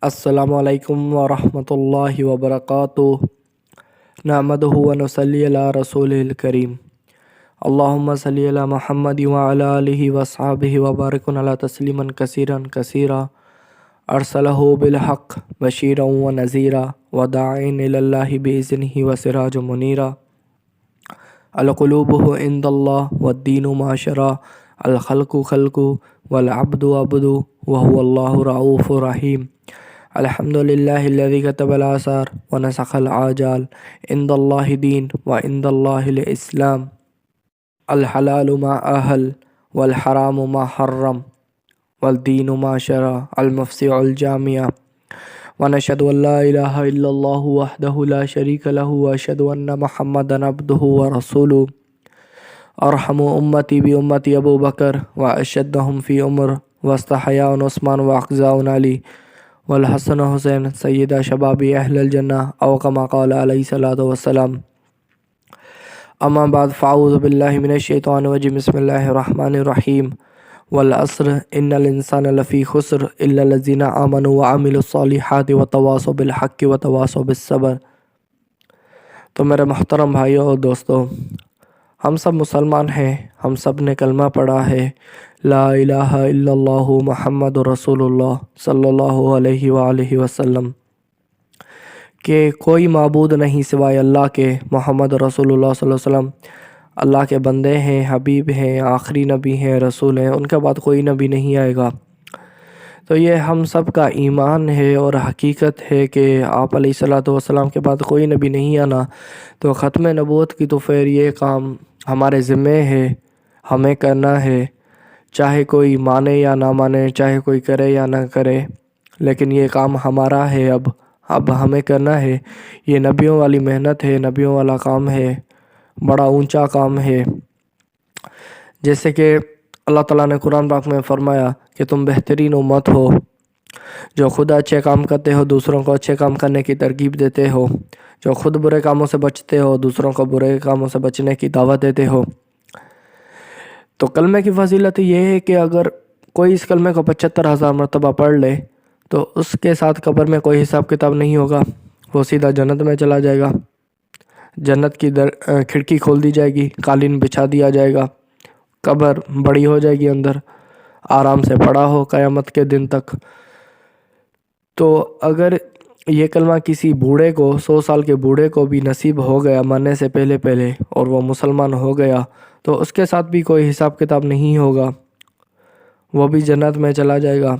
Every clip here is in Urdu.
السلام علیکم ورحمۃ اللہ وبرکاتہ نحمدہ ونصلی علی رسول الکریم اللہم صلی علی محمد وعلی آلہ وصحبہ وبارک علی تسلیما کثیرا کثیرا ارسلہ بالحق بشیرا ونذیرا وداعیا الی اللہ بإذنہ وسراجا منیرا القلوب عند اللہ والدین ما شرع الخلق خلق والعبد عبد وهو اللہ رؤوف رحیم الحمد للہ الذی کتب الآثار ونسخ العاجال عند اللہ دین وعند اللہ الاسلام الحلال ما اہل والحرام ما حرم والدین ما شرع المفسع الجامع ونشهد ان لا الہ الا اللہ وحدہ لا شریک لہ واشهد ان محمدا عبدہ ورسولہ ارحم امتی بامتی ابو بکر واشدہم فی عمر واستحیاء عثمان واقزاء علی والحسن حسین سیدہ شباب اہل الجنہ او کما قال علیہ الصلوۃ والسلام اما بعد فاعوذ باللہ من الشیطان الرجیم بسم اللہ الرحمن الرحیم والعصر ان الانسان لفی خسر الا الذین آمنوا وعملوا الصالحات وتواصوا بالحق وتواصوا بالصبر۔ تو میرے محترم بھائیوں اور دوستوں، ہم سب مسلمان ہیں، ہم سب نے کلمہ پڑھا ہے لا الہ الا اللہ محمد رسول اللہ صلی اللہ علیہ وآلہ وسلم کہ کوئی معبود نہیں سوائے اللہ کے، محمد رسول اللہ صلی اللہ علیہ وسلم اللہ کے بندے ہیں، حبیب ہیں، آخری نبی ہیں، رسول ہیں، ان کے بعد کوئی نبی نہیں آئے گا۔ تو یہ ہم سب کا ایمان ہے اور حقیقت ہے کہ آپ علیہ الصلوۃ والسلام کے بعد کوئی نبی نہیں آنا۔ تو ختم نبوت کی تو پھر یہ کام ہمارے ذمے ہے، ہمیں کرنا ہے، چاہے کوئی مانے یا نہ مانے، چاہے کوئی کرے یا نہ کرے، لیکن یہ کام ہمارا ہے، اب ہمیں کرنا ہے۔ یہ نبیوں والی محنت ہے، نبیوں والا کام ہے، بڑا اونچا کام ہے۔ جیسے کہ اللہ تعالیٰ نے قرآن پاک میں فرمایا کہ تم بہترین امت ہو جو خود اچھے کام کرتے ہو، دوسروں کو اچھے کام کرنے کی ترغیب دیتے ہو، جو خود برے کاموں سے بچتے ہو، دوسروں کو برے کاموں سے بچنے کی دعوت دیتے ہو۔ تو کلمے کی فضیلت یہ ہے کہ اگر کوئی اس کلمے کو 75,000 مرتبہ پڑھ لے تو اس کے ساتھ قبر میں کوئی حساب کتاب نہیں ہوگا، وہ سیدھا جنت میں چلا جائے گا۔ جنت کی کھڑکی کھول دی جائے گی، قالین بچھا دیا جائے گا، قبر بڑی ہو جائے گی، اندر آرام سے پڑا ہو قیامت کے دن تک۔ تو اگر یہ کلمہ کسی بوڑھے کو، 100 سال کے بوڑھے کو بھی نصیب ہو گیا مرنے سے پہلے اور وہ مسلمان ہو گیا تو اس کے ساتھ بھی کوئی حساب کتاب نہیں ہوگا، وہ بھی جنت میں چلا جائے گا۔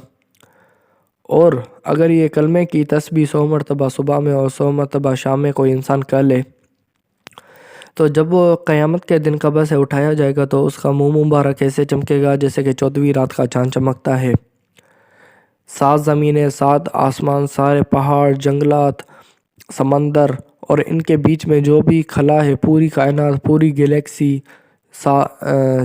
اور اگر یہ کلمے کی تسبیح 100 مرتبہ صبح میں اور 100 مرتبہ شام میں کوئی انسان کر لے تو جب وہ قیامت کے دن قبر سے اٹھایا جائے گا تو اس کا منہ مبارک ایسے چمکے گا جیسے کہ 14ویں رات کا چاند چمکتا ہے۔ 7 زمینیں، 7 آسمان، سارے پہاڑ، جنگلات، سمندر اور ان کے بیچ میں جو بھی خلا ہے، پوری کائنات، پوری گلیکسی،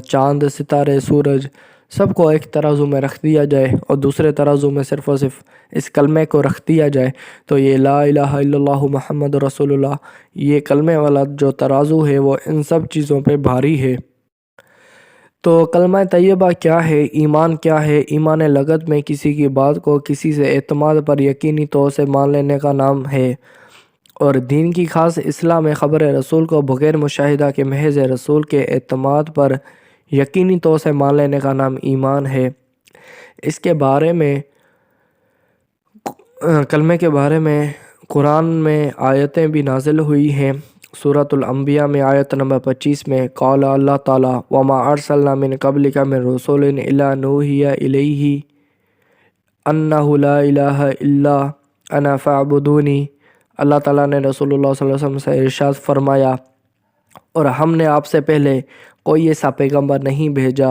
چاند، ستارے، سورج، سب کو ایک ترازو میں رکھ دیا جائے اور دوسرے ترازو میں صرف اور صرف اس کلمے کو رکھ دیا جائے تو یہ لا الہ الا اللہ محمد رسول اللہ، یہ کلمے والا جو ترازو ہے وہ ان سب چیزوں پہ بھاری ہے۔ تو کلمہ طیبہ کیا ہے، ایمان کیا ہے؟ ایمان لغت میں کسی کی بات کو کسی سے اعتماد پر یقینی طور سے مان لینے کا نام ہے، اور دین کی خاص اصلاح میں خبر رسول کو بغیر مشاہدہ کے محض رسول کے اعتماد پر یقینی طور سے مان لینے کا نام ایمان ہے۔ اس کے بارے میں، کلمے کے بارے میں قرآن میں آیتیں بھی نازل ہوئی ہیں۔ سورۃ الانبیاء میں آیت نمبر 25 میں قال اللہ تعالیٰ وما ارسلنا من قبلک من رسول الا نوحی الیہ انہ لا الہ الا انا فاعبدونی، اللہ تعالیٰ نے رسول اللہ صلی اللہ علیہ وسلم سے ارشاد فرمایا اور ہم نے آپ سے پہلے کوئی ایسا پیغمبر نہیں بھیجا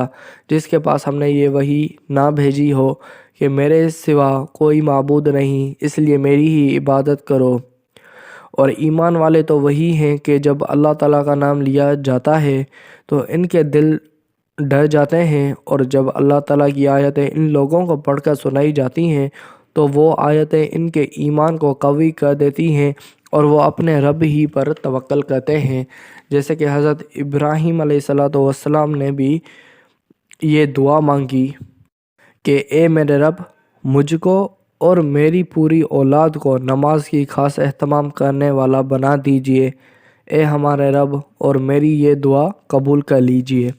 جس کے پاس ہم نے یہ وحی نہ بھیجی ہو کہ میرے سوا کوئی معبود نہیں، اس لیے میری ہی عبادت کرو۔ اور ایمان والے تو وہی ہیں کہ جب اللہ تعالیٰ کا نام لیا جاتا ہے تو ان کے دل ڈر جاتے ہیں، اور جب اللہ تعالیٰ کی آیتیں ان لوگوں کو پڑھ کر سنائی جاتی ہیں تو وہ آیتیں ان کے ایمان کو قوی کر دیتی ہیں اور وہ اپنے رب ہی پر توکل کرتے ہیں۔ جیسے کہ حضرت ابراہیم علیہ السلام نے بھی یہ دعا مانگی کہ اے میرے رب، مجھ کو اور میری پوری اولاد کو نماز کی خاص اہتمام کرنے والا بنا دیجئے، اے ہمارے رب، اور میری یہ دعا قبول کر لیجئے۔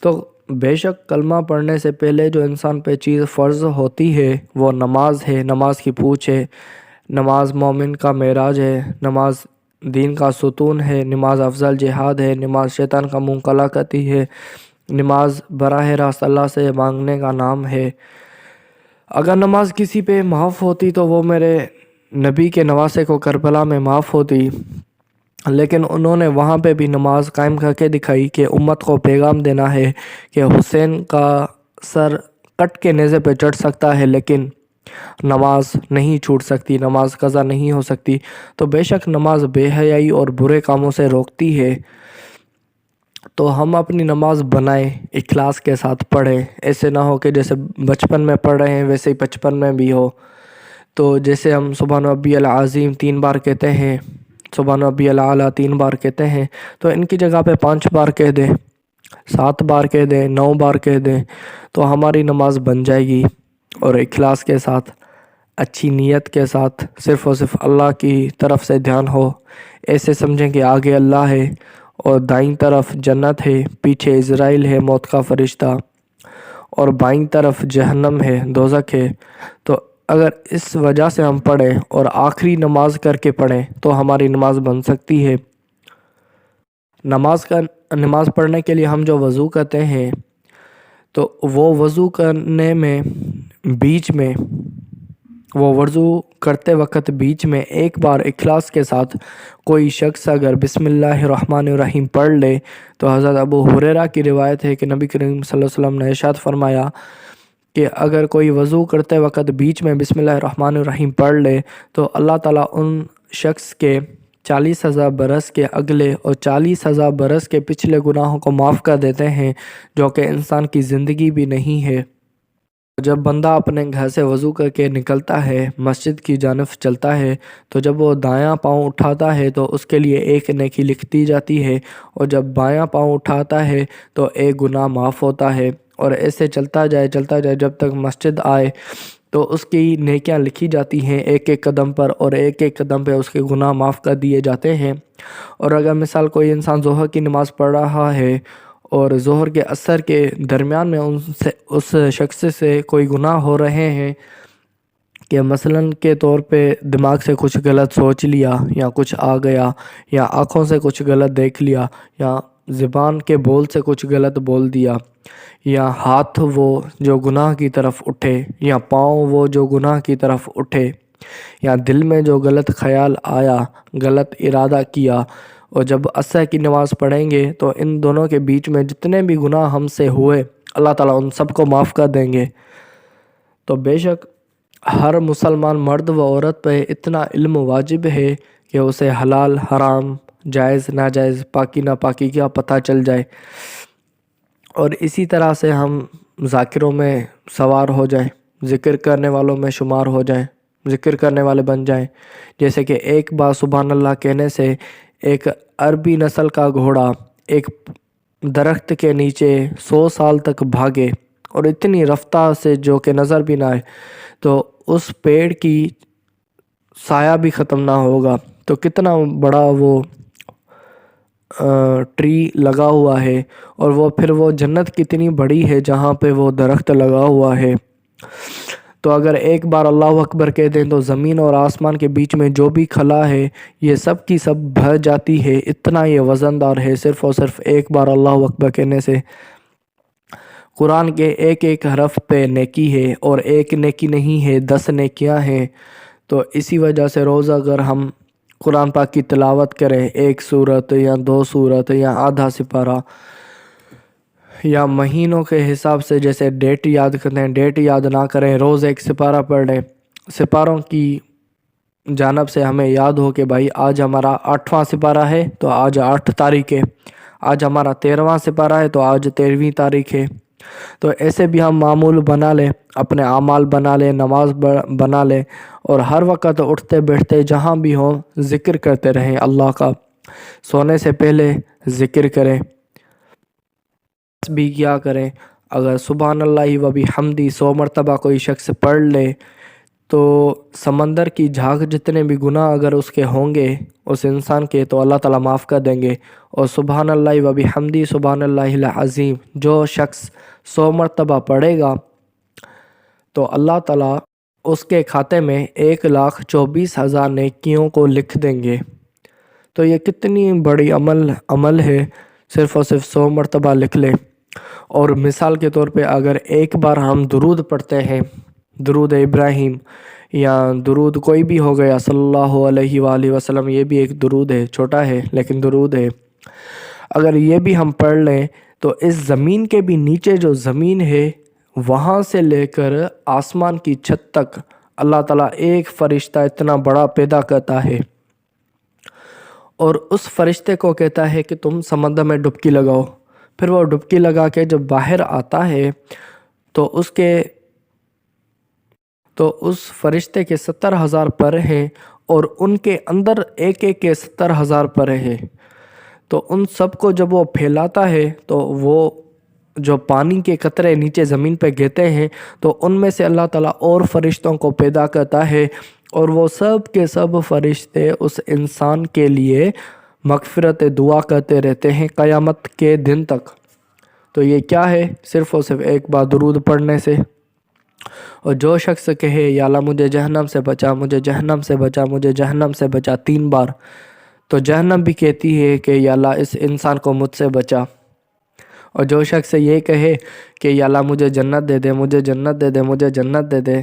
تو بے شک کلمہ پڑھنے سے پہلے جو انسان پہ چیز فرض ہوتی ہے وہ نماز ہے، نماز کی پوچھ ہے، نماز مومن کا معراج ہے، نماز دین کا ستون ہے، نماز افضل جہاد ہے، نماز شیطان کا منہ کالا کرتی ہے، نماز براہ راست اللہ سے مانگنے کا نام ہے۔ اگر نماز کسی پہ معاف ہوتی تو وہ میرے نبی کے نواسے کو کربلا میں معاف ہوتی، لیکن انہوں نے وہاں پہ بھی نماز قائم کر کے دکھائی کہ امت کو پیغام دینا ہے کہ حسین کا سر کٹ کے نیزے پہ چڑھ سکتا ہے لیکن نماز نہیں چھوٹ سکتی، نماز قضا نہیں ہو سکتی۔ تو بے شک نماز بے حیائی اور برے کاموں سے روکتی ہے، تو ہم اپنی نماز بنائیں، اخلاص کے ساتھ پڑھیں، ایسے نہ ہو کہ جیسے بچپن میں پڑھ رہے ہیں ویسے ہی بچپن میں بھی ہو۔ تو جیسے ہم سبحان ربی العظیم 3 بار کہتے ہیں، سبحان ربی الاعلیٰ 3 بار کہتے ہیں، تو ان کی جگہ پہ 5 بار کہہ دیں، 7 بار کہہ دیں، 9 بار کہہ دیں، تو ہماری نماز بن جائے گی۔ اور اخلاص کے ساتھ، اچھی نیت کے ساتھ، صرف اور صرف اللہ کی طرف سے دھیان ہو، ایسے سمجھیں کہ آگے اللہ ہے اور دائیں طرف جنت ہے، پیچھے عزرائیل ہے موت کا فرشتہ، اور بائیں طرف جہنم ہے، دوزخ ہے۔ تو اگر اس وجہ سے ہم پڑھیں اور آخری نماز کر کے پڑھیں تو ہماری نماز بن سکتی ہے۔ نماز پڑھنے کے لیے ہم جو وضو کرتے ہیں تو وہ وضو کرنے میں وضو کرتے وقت بیچ میں ایک بار اخلاص کے ساتھ کوئی شخص اگر بسم اللہ الرحمن الرحیم پڑھ لے تو حضرت ابو ہریرہ کی روایت ہے کہ نبی کریم صلی اللہ علیہ وسلم نے ارشاد فرمایا کہ اگر کوئی وضو کرتے وقت بیچ میں بسم اللہ الرحمن الرحیم پڑھ لے تو اللہ تعالیٰ ان شخص کے 40,000 برس کے اگلے اور 40,000 برس کے پچھلے گناہوں کو معاف کر دیتے ہیں، جو کہ انسان کی زندگی بھی نہیں ہے۔ جب بندہ اپنے گھر سے وضو کر کے نکلتا ہے، مسجد کی جانب چلتا ہے، تو جب وہ دایاں پاؤں اٹھاتا ہے تو اس کے لیے ایک نیکی لکھتی جاتی ہے، اور جب بایاں پاؤں اٹھاتا ہے تو ایک گناہ معاف ہوتا ہے، اور ایسے چلتا جائے جب تک مسجد آئے تو اس کی نیکیاں لکھی جاتی ہیں ایک ایک قدم پر، اور ایک ایک قدم پہ اس کے گناہ معاف کر دیے جاتے ہیں۔ اور اگر مثال کوئی انسان ظہر کی نماز پڑھ رہا ہے اور ظہر کے عصر کے درمیان میں اس شخص سے کوئی گناہ ہو رہے ہیں کہ مثلاً کے طور پہ دماغ سے کچھ غلط سوچ لیا، یا کچھ آ گیا، یا آنکھوں سے کچھ غلط دیکھ لیا، یا زبان کے بول سے کچھ غلط بول دیا، یا ہاتھ وہ جو گناہ کی طرف اٹھے، یا پاؤں وہ جو گناہ کی طرف اٹھے، یا دل میں جو غلط خیال آیا، غلط ارادہ کیا، اور جب عصر کی نماز پڑھیں گے تو ان دونوں کے بیچ میں جتنے بھی گناہ ہم سے ہوئے اللہ تعالیٰ ان سب کو معاف کر دیں گے۔ تو بے شک ہر مسلمان مرد و عورت پہ اتنا علم واجب ہے کہ اسے حلال حرام، جائز ناجائز، پاکی ناپاکی کا پتہ چل جائے، اور اسی طرح سے ہم ذاکروں میں سوار ہو جائیں، ذکر کرنے والوں میں شمار ہو جائیں، ذکر کرنے والے بن جائیں۔ جیسے کہ ایک بار سبحان اللہ کہنے سے ایک عربی نسل کا گھوڑا ایک درخت کے نیچے 100 سال تک بھاگے، اور اتنی رفتار سے جو کہ نظر بھی نہ آئے، تو اس پیڑ کی سایہ بھی ختم نہ ہوگا۔ تو کتنا بڑا وہ ٹری لگا ہوا ہے، اور وہ جنت کتنی بڑی ہے جہاں پہ وہ درخت لگا ہوا ہے۔ تو اگر ایک بار اللہ اکبر کہہ دیں تو زمین اور آسمان کے بیچ میں جو بھی خلا ہے یہ سب کی سب بھر جاتی ہے، اتنا یہ وزندار ہے صرف اور صرف ایک بار اللہ اکبر کہنے سے۔ قرآن کے ایک ایک حرف پہ نیکی ہے، اور ایک نیکی نہیں ہے 10 نیکیاں ہیں۔ تو اسی وجہ سے روز اگر ہم قرآن پاک کی تلاوت کریں، 1 سورت یا 2 سورت یا آدھا سپارہ، یا مہینوں کے حساب سے جیسے ڈیٹ یاد کرتے ہیں ڈیٹ یاد نہ کریں، روز 1 سپارہ پڑھ لیں، سپاروں کی جانب سے ہمیں یاد ہو کہ بھائی آج ہمارا 8واں سپارہ ہے تو آج 8 تاریخ ہے، آج ہمارا 13واں سپارہ ہے تو آج 13ویں تاریخ ہے۔ تو ایسے بھی ہم معمول بنا لیں، اپنے اعمال بنا لیں، نماز بنا لیں، اور ہر وقت اٹھتے بیٹھتے جہاں بھی ہوں ذکر کرتے رہیں اللہ کا۔ سونے سے پہلے ذکر کریں، بھی کیا کریں، اگر سبحان اللہ و بحمدی 100 مرتبہ کوئی شخص پڑھ لے تو سمندر کی جھاگ جتنے بھی گناہ اگر اس کے ہوں گے اس انسان کے تو اللہ تعالیٰ معاف کر دیں گے۔ اور سبحان اللہ و بحمدی سبحان اللہ العظیم جو شخص 100 مرتبہ پڑھے گا تو اللہ تعالیٰ اس کے کھاتے میں 1,24,000 نیکیوں کو لکھ دیں گے۔ تو یہ کتنی بڑی عمل ہے، صرف اور صرف 100 مرتبہ لکھ لے۔ اور مثال کے طور پہ اگر ایک بار ہم درود پڑھتے ہیں، درود ابراہیم یا درود کوئی بھی ہو گیا صلی اللہ علیہ وآلہ وسلم، یہ بھی ایک درود ہے، چھوٹا ہے لیکن درود ہے، اگر یہ بھی ہم پڑھ لیں تو اس زمین کے بھی نیچے جو زمین ہے وہاں سے لے کر آسمان کی چھت تک اللہ تعالیٰ ایک فرشتہ اتنا بڑا پیدا کرتا ہے اور اس فرشتے کو کہتا ہے کہ تم سمندر میں ڈبکی لگاؤ۔ پھر وہ ڈبکی لگا کے جب باہر آتا ہے تو اس فرشتے کے 70,000 پر ہیں اور ان کے اندر ایک ایک کے 70,000 پر ہیں۔ تو ان سب کو جب وہ پھیلاتا ہے تو وہ جو پانی کے قطرے نیچے زمین پہ گرتے ہیں تو ان میں سے اللہ تعالیٰ اور فرشتوں کو پیدا کرتا ہے اور وہ سب کے سب فرشتے اس انسان کے لیے مغفرت دعا کرتے رہتے ہیں قیامت کے دن تک۔ تو یہ کیا ہے؟ صرف اور صرف ایک بار درود پڑھنے سے۔ اور جو شخص کہے یا اللہ مجھے جہنم سے بچا، مجھے جہنم سے بچا، مجھے جہنم سے بچا 3 بار، تو جہنم بھی کہتی ہے کہ یا اللہ اس انسان کو مجھ سے بچا۔ اور جو شخص یہ کہے کہ یا اللہ مجھے جنت دے دے، مجھے جنت دے دے، مجھے جنت دے دے،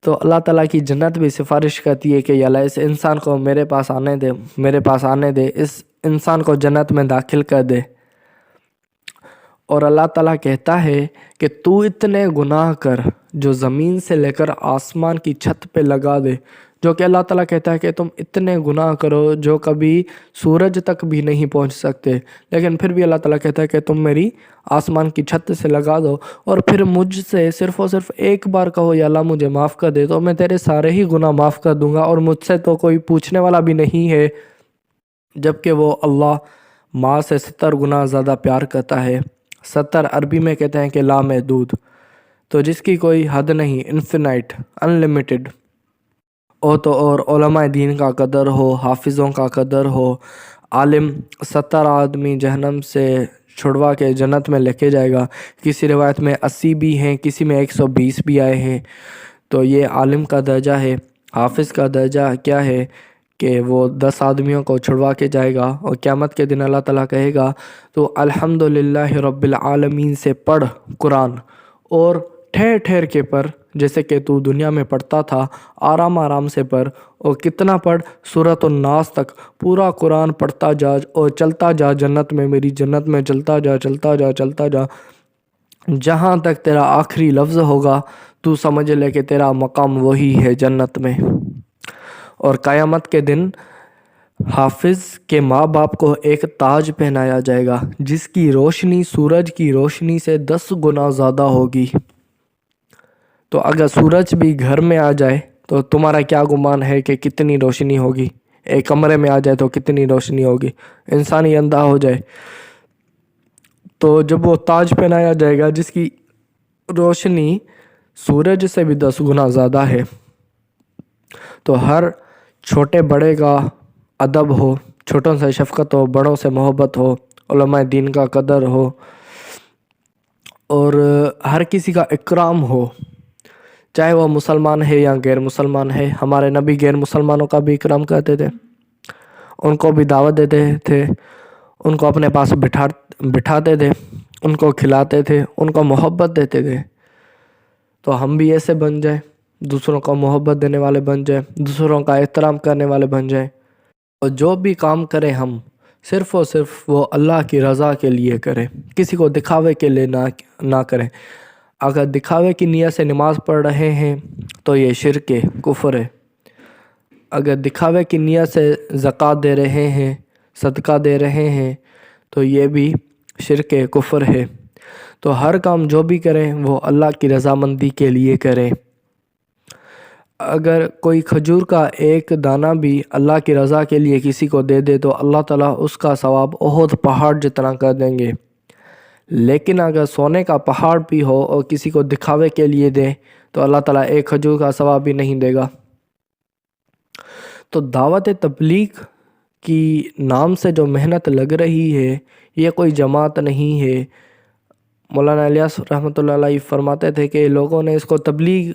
تو اللہ تعالیٰ کی جنت بھی سفارش کرتی ہے کہ یا اللہ اس انسان کو میرے پاس آنے دے، میرے پاس آنے دے، اس انسان کو جنت میں داخل کر دے۔ اور اللہ تعالیٰ کہتا ہے کہ تو اتنے گناہ کر جو زمین سے لے کر آسمان کی چھت پہ لگا دے، جو کہ اللہ تعالیٰ کہتا ہے کہ تم اتنے گناہ کرو جو کبھی سورج تک بھی نہیں پہنچ سکتے، لیکن پھر بھی اللہ تعالیٰ کہتا ہے کہ تم میری آسمان کی چھت سے لگا دو اور پھر مجھ سے صرف اور صرف ایک بار کہو یا اللہ مجھے معاف کر دے تو میں تیرے سارے ہی گناہ معاف کر دوں گا، اور مجھ سے تو کوئی پوچھنے والا بھی نہیں ہے، جبکہ وہ اللہ ماں سے 70 گنا زیادہ پیار کرتا ہے۔ 70 عربی میں کہتے ہیں کہ لامحدود، تو جس کی کوئی حد نہیں، انفینائٹ، انلیمیٹڈ۔ اور علماء دین کا قدر ہو، حافظوں کا قدر ہو، عالم 70 آدمی جہنم سے چھڑوا کے جنت میں لے کے جائے گا، کسی روایت میں 80 بھی ہیں، کسی میں 120 بھی آئے ہیں۔ تو یہ عالم کا درجہ ہے۔ حافظ کا درجہ کیا ہے کہ وہ 10 آدمیوں کو چھڑوا کے جائے گا اور قیامت کے دن اللہ تعالیٰ کہے گا تو الحمدللہ رب العالمین سے پڑھ قرآن، اور ٹھہر ٹھہر کے پڑھ، جیسے کہ تو دنیا میں پڑھتا تھا، آرام آرام سے پڑھ، اور کتنا پڑھ؟ سورۃ الناس تک پورا قرآن پڑھتا جا اور چلتا جا جنت میں، میری جنت میں چلتا جا، چلتا جا، چلتا جا، جہاں تک تیرا آخری لفظ ہوگا تو سمجھ لے کہ تیرا مقام وہی ہے جنت میں۔ اور قیامت کے دن حافظ کے ماں باپ کو ایک تاج پہنایا جائے گا جس کی روشنی سورج کی روشنی سے 10 گنا زیادہ ہوگی۔ تو اگر سورج بھی گھر میں آ جائے تو تمہارا کیا گمان ہے کہ کتنی روشنی ہوگی؟ ایک کمرے میں آ جائے تو کتنی روشنی ہوگی؟ انسان ہی اندھا ہو جائے۔ تو جب وہ تاج پہنایا جائے گا جس کی روشنی سورج سے بھی 10 گنا زیادہ ہے، تو ہر چھوٹے بڑے کا ادب ہو، چھوٹوں سے شفقت ہو، بڑوں سے محبت ہو، علماء دین کا قدر ہو، اور ہر کسی کا اکرام ہو، چاہے وہ مسلمان ہے یا غیر مسلمان ہے۔ ہمارے نبی غیر مسلمانوں کا بھی اکرام کرتے تھے، ان کو بھی دعوت دیتے تھے، ان کو اپنے پاس بٹھاتے تھے، ان کو کھلاتے تھے، ان کو محبت دیتے تھے۔ تو ہم بھی ایسے بن جائیں، دوسروں کو محبت دینے والے بن جائیں، دوسروں کا احترام کرنے والے بن جائیں، اور جو بھی کام کریں ہم صرف اور صرف وہ اللہ کی رضا کے لیے کریں، کسی کو دکھاوے کے لیے نہ کریں۔ اگر دکھاوے کی نیت سے نماز پڑھ رہے ہیں تو یہ شرک ہے، کفر ہے۔ اگر دکھاوے کی نیت سے زکوٰۃ دے رہے ہیں، صدقہ دے رہے ہیں تو یہ بھی شرک ہے، کفر ہے۔ تو ہر کام جو بھی کریں وہ اللہ کی رضامندی کے لیے کریں۔ اگر کوئی کھجور کا ایک دانہ بھی اللہ کی رضا کے لیے کسی کو دے دے تو اللہ تعالیٰ اس کا ثواب احد پہاڑ جتنا کر دیں گے۔ لیکن اگر سونے کا پہاڑ بھی ہو اور کسی کو دکھاوے کے لیے دیں تو اللہ تعالیٰ ایک کھجور کا ثواب بھی نہیں دے گا۔ تو دعوت تبلیغ کی نام سے جو محنت لگ رہی ہے یہ کوئی جماعت نہیں ہے۔ مولانا الیاس رحمۃ اللہ علیہ فرماتے تھے کہ لوگوں نے اس کو تبلیغ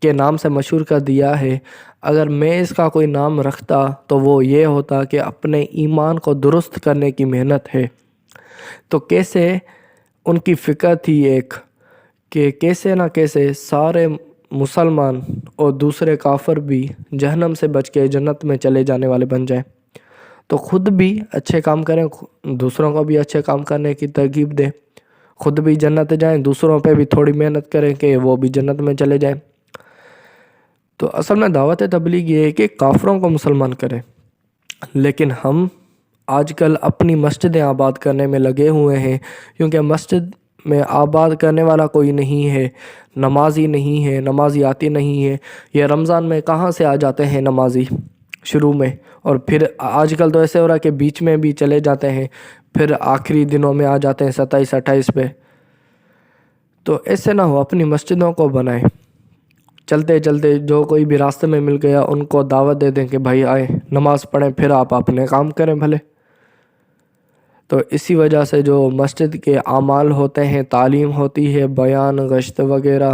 کے نام سے مشہور کر دیا ہے، اگر میں اس کا کوئی نام رکھتا تو وہ یہ ہوتا کہ اپنے ایمان کو درست کرنے کی محنت ہے۔ تو کیسے ان کی فکر تھی ایک کہ کیسے نہ کیسے سارے مسلمان اور دوسرے کافر بھی جہنم سے بچ کے جنت میں چلے جانے والے بن جائیں، تو خود بھی اچھے کام کریں، دوسروں کو بھی اچھے کام کرنے کی ترغیب دیں، خود بھی جنت جائیں، دوسروں پہ بھی تھوڑی محنت کریں کہ وہ بھی جنت میں چلے جائیں۔ تو اصل میں دعوت تبلیغ یہ ہے کہ کافروں کو مسلمان کریں، لیکن ہم آج کل اپنی مسجدیں آباد کرنے میں لگے ہوئے ہیں، کیونکہ مسجد میں آباد کرنے والا کوئی نہیں ہے، نمازی نہیں ہے، نمازی آتی نہیں ہے۔ یہ رمضان میں کہاں سے آ جاتے ہیں نمازی شروع میں، اور پھر آج کل تو ایسے ہو رہا ہے کہ بیچ میں بھی چلے جاتے ہیں، پھر آخری دنوں میں آ جاتے ہیں 27 28 پہ۔ تو ایسے نہ ہو، اپنی مسجدوں کو بنائیں، چلتے چلتے جو کوئی بھی راستے میں مل گیا ان کو دعوت دے دیں کہ بھائی آئے نماز پڑھیں، پھر آپ اپنے کام کریں بھلے۔ تو اسی وجہ سے جو مسجد کے اعمال ہوتے ہیں، تعلیم ہوتی ہے، بیان، گشت وغیرہ،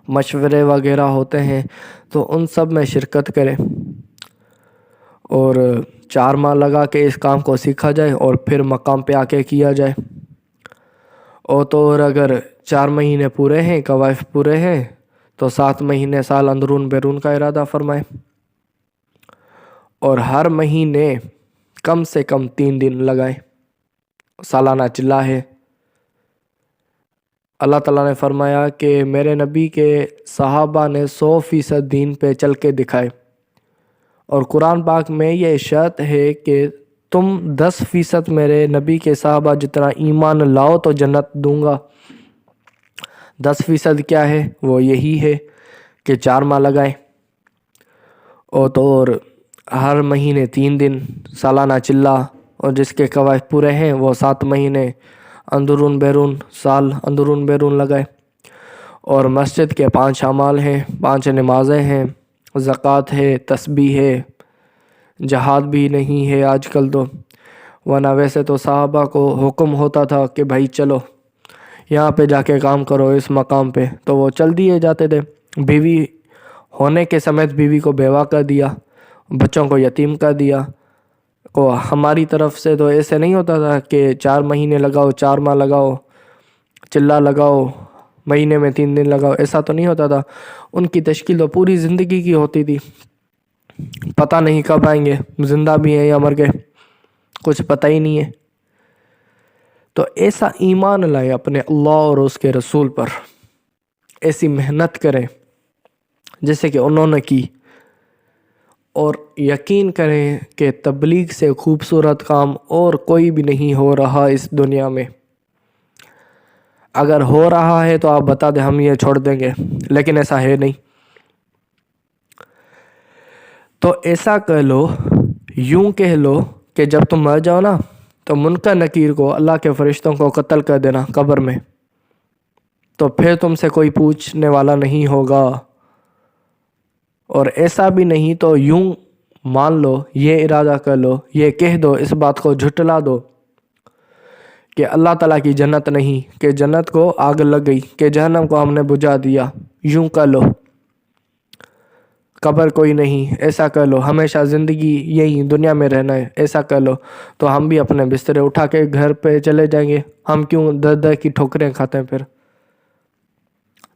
مشورے وغیرہ ہوتے ہیں، تو ان سب میں شرکت کریں اور 4 ماہ لگا کے اس کام کو سیکھا جائے اور پھر مقام پہ آ کے کیا جائے۔ اور اگر 4 مہینے پورے ہیں، قوائف پورے ہیں، تو 7 مہینے سال اندرون بیرون کا ارادہ فرمائیں، اور ہر مہینے کم سے کم 3 دن لگائیں۔ سالانہ چلہ ہے۔ اللہ تعالیٰ نے فرمایا کہ میرے نبی کے صحابہ نے 100% دین پہ چل کے دکھائے، اور قرآن پاک میں یہ شرط ہے کہ تم 10% میرے نبی کے صحابہ جتنا ایمان لاؤ تو جنت دوں گا۔ 10% کیا ہے؟ وہ یہی ہے کہ 4 ماہ لگائیں، اور ہر مہینے 3 دن سالانہ چلہ، اور جس کے قوائف پورے ہیں وہ 7 مہینے اندرون بیرون، سال اندرون بیرون لگائے۔ اور مسجد کے 5 اعمال ہیں، 5 نمازیں ہیں، زکوٰۃ ہے، تسبیح ہے، جہاد بھی نہیں ہے آج کل تو، ورنہ ویسے تو صحابہ کو حکم ہوتا تھا کہ بھائی چلو یہاں پہ جا کے کام کرو اس مقام پہ، تو وہ چل دیے جاتے تھے۔ بیوی ہونے کے سمیت بیوی کو بیوہ کر دیا، بچوں کو یتیم کر دیا۔ ہماری طرف سے تو ایسے نہیں ہوتا تھا کہ 4 مہینے لگاؤ، 4 ماہ لگاؤ، چلہ لگاؤ، مہینے میں 3 دن لگاؤ، ایسا تو نہیں ہوتا تھا۔ ان کی تشکیل تو پوری زندگی کی ہوتی تھی، پتہ نہیں کب آئیں گے، زندہ بھی ہیں یا مر گئے، کچھ پتہ ہی نہیں ہے۔ تو ایسا ایمان لائے اپنے اللہ اور اس کے رسول پر، ایسی محنت کریں جیسے کہ انہوں نے کی، اور یقین کریں کہ تبلیغ سے خوبصورت کام اور کوئی بھی نہیں ہو رہا اس دنیا میں۔ اگر ہو رہا ہے تو آپ بتا دیں، ہم یہ چھوڑ دیں گے، لیکن ایسا ہے نہیں۔ تو ایسا کہہ لو، یوں کہہ لو کہ جب تم مر جاؤ نا تو منکر نکیر کو، اللہ کے فرشتوں کو قتل کر دینا قبر میں، تو پھر تم سے کوئی پوچھنے والا نہیں ہوگا۔ اور ایسا بھی نہیں تو یوں مان لو، یہ ارادہ کر لو، یہ کہہ دو، اس بات کو جھٹلا دو کہ اللہ تعالیٰ کی جنت نہیں، کہ جنت کو آگ لگ گئی، کہ جہنم کو ہم نے بجھا دیا، یوں کر لو، قبر کوئی نہیں، ایسا کر لو، ہمیشہ زندگی یہی دنیا میں رہنا ہے، ایسا کر لو، تو ہم بھی اپنے بسترے اٹھا کے گھر پہ چلے جائیں گے، ہم کیوں در در کی ٹھوکریں کھاتے ہیں پھر۔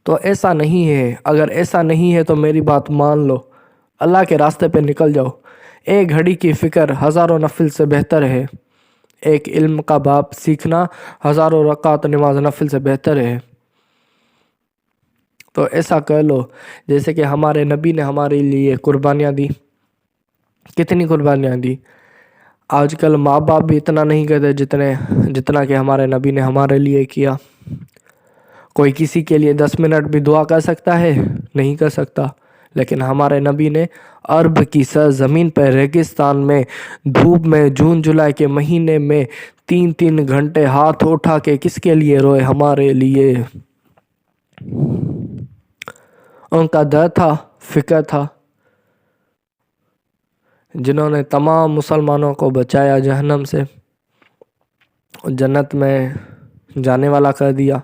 تو ایسا نہیں ہے۔ اگر ایسا نہیں ہے تو میری بات مان لو، اللہ کے راستے پہ نکل جاؤ۔ ایک گھڑی کی فکر ہزاروں نفل سے بہتر ہے، ایک علم کا باب سیکھنا ہزاروں رکعت نماز نفل سے بہتر ہے۔ تو ایسا کر لو جیسے کہ ہمارے نبی نے ہمارے لیے قربانیاں دی، کتنی قربانیاں دی۔ آج کل ماں باپ بھی اتنا نہیں کرتے جتنا کہ ہمارے نبی نے ہمارے لیے کیا۔ کوئی کسی کے لیے 10 منٹ بھی دعا کر سکتا ہے؟ نہیں کر سکتا، لیکن ہمارے نبی نے عرب کی سرزمین پر ریگستان میں دھوپ میں جون جولائی کے مہینے میں 3 گھنٹے ہاتھ اٹھا کے کس کے لیے روئے؟ ہمارے لیے۔ ان کا در تھا، فکر تھا، جنہوں نے تمام مسلمانوں کو بچایا جہنم سے اور جنت میں جانے والا کر دیا۔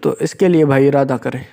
تو اس کے لیے بھائی ارادہ کریں۔